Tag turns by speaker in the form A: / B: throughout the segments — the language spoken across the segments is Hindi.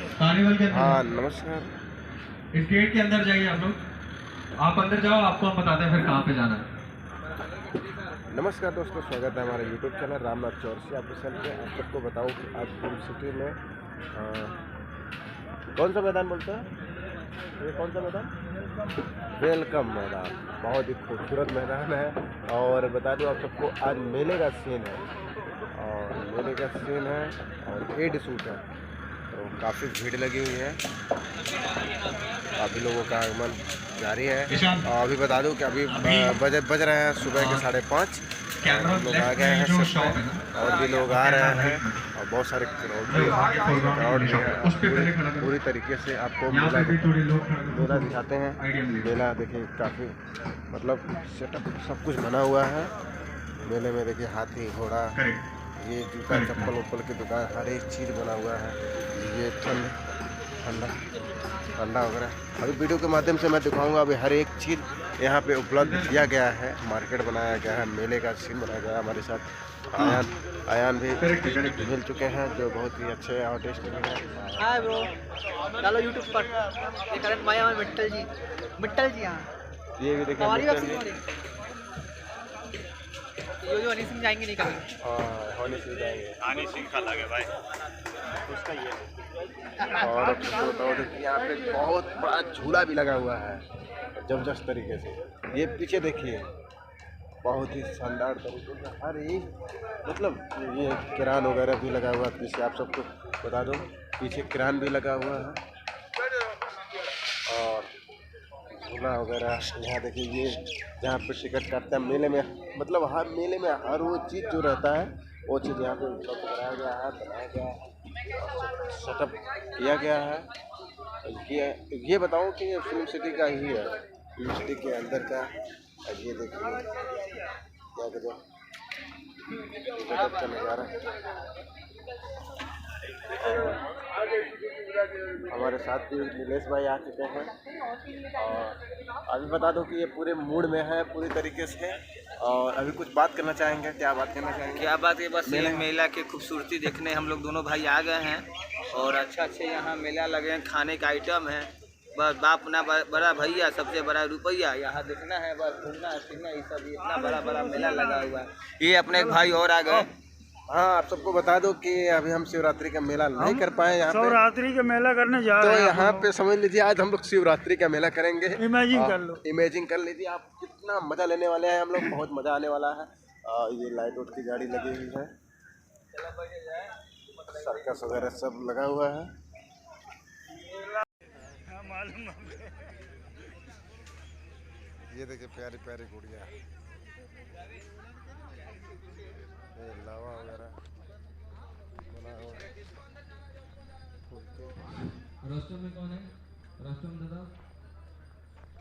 A: कार्निवल के
B: हाँ
A: अंदर
B: नमस्कार।
A: इस गेट के अंदर जाइए आप लोग। आप अंदर जाओ, आपको हम बताते हैं फिर कहाँ पे जाना है।
B: नमस्कार दोस्तों, स्वागत है हमारे YouTube channel Ramnath Chaurasia official पे। आप सबको बताऊँ कि आज फिल्म सिटी में कौन सा मैदान बोलता है, ये कौन सा मैदान, वेलकम मैदान। बहुत ही खूबसूरत मैदान है। और बता दूँ आप सबको, आज मेले का सीन है और मेले का सीन है और एड शूट है, तो काफ़ी भीड़ लगी हुई है, काफ़ी लोगों का आगमन जारी है। और अभी बता दूं कि अभी बज रहे हैं सुबह के 5:30। लोग आ गए हैं सब में और भी लोग आ रहे हैं और बहुत सारे क्राउड है। पूरी तरीके से आपको मेला दिखाते हैं। मेला देखिए काफ़ी मतलब सेटअप सब कुछ बना हुआ है। मेले में देखिए हाथी घोड़ा, ये जूता चप्पल उप्पल की दुकान, हर एक चीज़ बना हुआ है। ये ठंडा वगैरह अभी वीडियो के माध्यम से मैं दिखाऊंगा। अभी हर एक चीज़ यहाँ पे उपलब्ध किया गया है, मार्केट बनाया गया है, मेले का सीन बनाया गया है। हमारे साथ आयान भी मिल चुके हैं जो बहुत ही अच्छे आर्टिस्ट भी हैं।
C: हाय ब्रो, डालो यूट्यूब पर ये करंट माया में मिट्टल जी हाँ।
B: ये भी देखिए
C: हमारी जो हनी सिंह जाएंगे नहीं कभी।
B: हनी सिंह जाएंगे,
D: हनी सिंह का लगे भाई
B: उसका ये। और आपको बताओ देखिए यहाँ पे बहुत बड़ा झूला भी लगा हुआ है जबरदस्त तरीके से। ये पीछे देखिए बहुत ही शानदार तरीके से हर एक मतलब ये किरान वगैरह भी लगा हुआ है पीछे। आप सबको बता दो पीछे किरान भी लगा हुआ है और झूला वगैरह। यहाँ देखिए ये जहाँ पे टिकट काटते हैं मेले में, मतलब हर मेले में हर वो चीज़ जो रहता है वो चीज़ यहाँ पे उपलब्ध कराया गया है, बनाया गया है, सेटअप किया गया है। ये बताऊँ कि ये फिल्म सिटी का ही है, फिल्म सिटी के अंदर का। ये देखिए क्या कहते का नज़ारा। हमारे साथ भी नीलेश भाई आ चुके हैं और अभी बता दो कि ये पूरे मूड में है पूरी तरीके से। और अभी कुछ बात करना चाहेंगे, क्या बात करना चाहेंगे?
C: क्या बात है, बस ये मेला की खूबसूरती देखने हम लोग दोनों भाई आ गए हैं और अच्छे यहाँ मेला लगे हैं, खाने का आइटम है। बस बाप ना बड़ा भैया सबसे बड़ा रुपया, यहाँ देखना है, बस घूमना फिरना, ये सब इतना बड़ा मेला लगा हुआ है। ये अपने एक भाई और आ गए।
B: हाँ आप सबको बता दो कि अभी हम शिवरात्रि का मेला नहीं कर पाए यहाँ पे,
E: शिवरात्रि का मेला करने जा रहे हैं।
B: तो यहाँ पे समझ लीजिए आज हम लोग शिवरात्रि का मेला करेंगे।
E: इमेजिन कर लो,
B: इमेजिन कर लीजिए आप कितना मजा लेने वाले हैं हम लोग, बहुत मजा आने वाला है। ये लाइट उट की गाड़ी लगी हुई है, सर्कस वगैरह सब लगा हुआ है। ये देखिए प्यारी प्यारी गुड़िया, ये लावा वगैरह बना हुआ है।
A: रेस्टोरेंट में कौन है? रेस्टोरेंट दादा,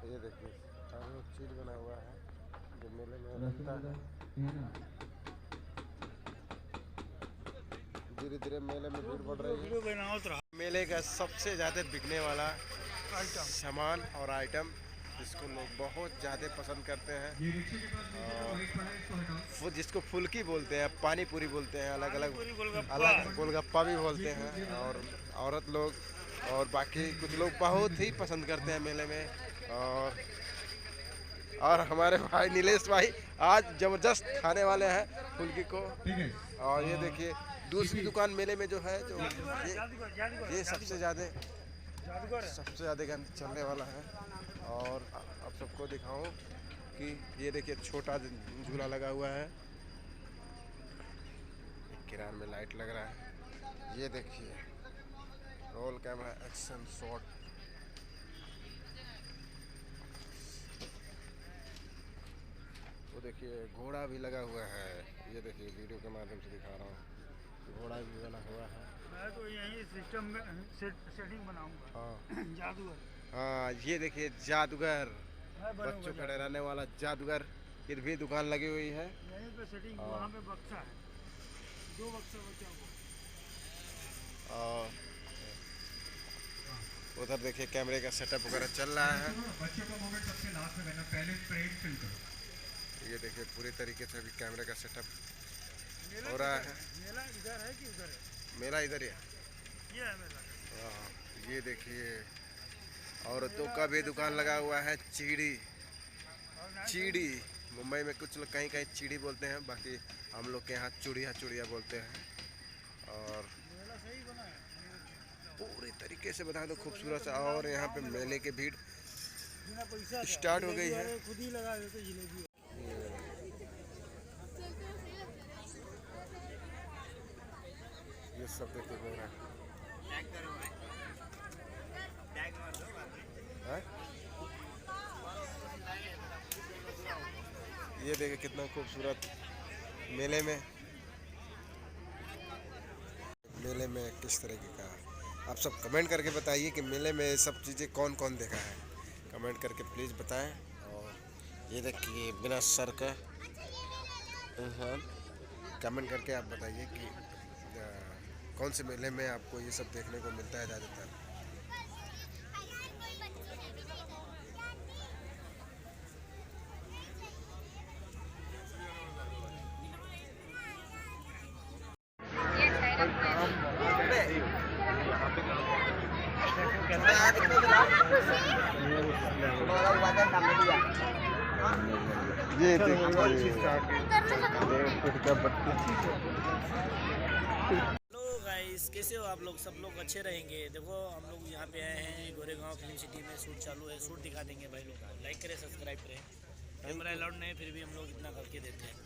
B: ये देखिए चारों चीज बना हुआ है जो मेले में रहता है। धीरे धीरे मेले में भीड़ बढ़ रही है। मेले का सबसे ज़्यादा बिकने वाला सामान और आइटम जिसको लोग बहुत ज़्यादा पसंद करते हैं, जिसको फुल्की बोलते हैं, पानी पूरी बोलते हैं, अलग अलग गोलगप्पा भी बोलते हैं। और औरत लोग और बाकी कुछ लोग बहुत ही पसंद करते हैं मेले में। और हमारे भाई नीलेश भाई आज ज़बरदस्त खाने वाले हैं फुल्की को। और ये देखिए दूसरी दुकान मेले में जो है, जो ये सबसे ज़्यादा चलने वाला है। और आप सबको दिखाऊं कि ये देखिए छोटा झूला लगा हुआ है, किरान में लाइट लग रहा है। ये देखिए रोल कैमरा एक्शन शॉट, वो देखिए घोड़ा भी लगा हुआ है। ये देखिए वीडियो के माध्यम से दिखा रहा हूँ, घोड़ा भी बना हुआ है।
E: मैं तो यही सिस्टम में सेटिंग बनाऊंगा।
B: हाँ
E: जादूगर,
B: हाँ ये देखिए जादूगर, बच्चों का डराने वाला जादूगर, ये भी दुकान लगी हुई है
E: यहीं पे सेटिंग। वहाँ पे बक्सा है, 2 बक्सा बचा हुआ।
B: और उधर देखिए कैमरे का सेटअप वगैरह चल रहा है।
A: बच्चों का मोमेंट सबसे लास्ट में, पहले फ्रेम फिल करो।
B: ये देखिए पूरी तरीके से अभी कैमरे का सेटअप हो रहा है।
E: मेला इधर है कि उधर है?
B: मेला इधर ही है।
E: ये है मेला।
B: हाँ। ये देखिए औरतों का भी दुकान लगा हुआ है। चीड़ी, चीड़ी मुंबई में कुछ लोग कहीं कहीं चीड़ी बोलते हैं, बाकी हम लोग के यहाँ चूड़िया चूड़िया बोलते हैं। और पूरी तरीके से बता दो खूबसूरत सा। और यहाँ पे मेले की भीड़ स्टार्ट हो गई है।
E: खुद ही लगा देते जिलेबी।
B: ये सब देखिए हो रहा है। ये देखिए कितना खूबसूरत मेले में किस तरीके का। आप सब कमेंट करके बताइए कि मेले में ये सब चीज़ें कौन कौन देखा है, कमेंट करके प्लीज़ बताएं। और ये देखिए बिना सर का इंसान, कमेंट करके आप बताइए कि कौन से मेले में आपको ये सब देखने को मिलता है ज़्यादातर। ये
E: हेलो गाइस, कैसे हो आप लोग? सब लोग अच्छे रहेंगे। देखो हम लोग यहाँ पे आए हैं गोरेगांव फिल्म सिटी में। शूट चालू है, शूट दिखा देंगे भाई लोग। लाइक करें, सब्सक्राइब करें। कैमरा अलाउड नहीं, फिर भी हम लोग इतना करके देते हैं।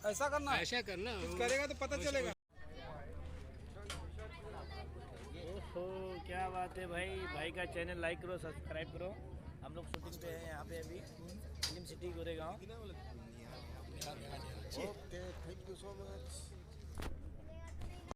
D: ऐसा करना कुछ करेगा तो पता चलेगा।
E: ओहो, क्या बात है भाई। भाई का चैनल लाइक करो, सब्सक्राइब करो। हम लोग शूटिंग पे हैं यहाँ पे अभी film city Goregaon.
B: Okay, thank you so much.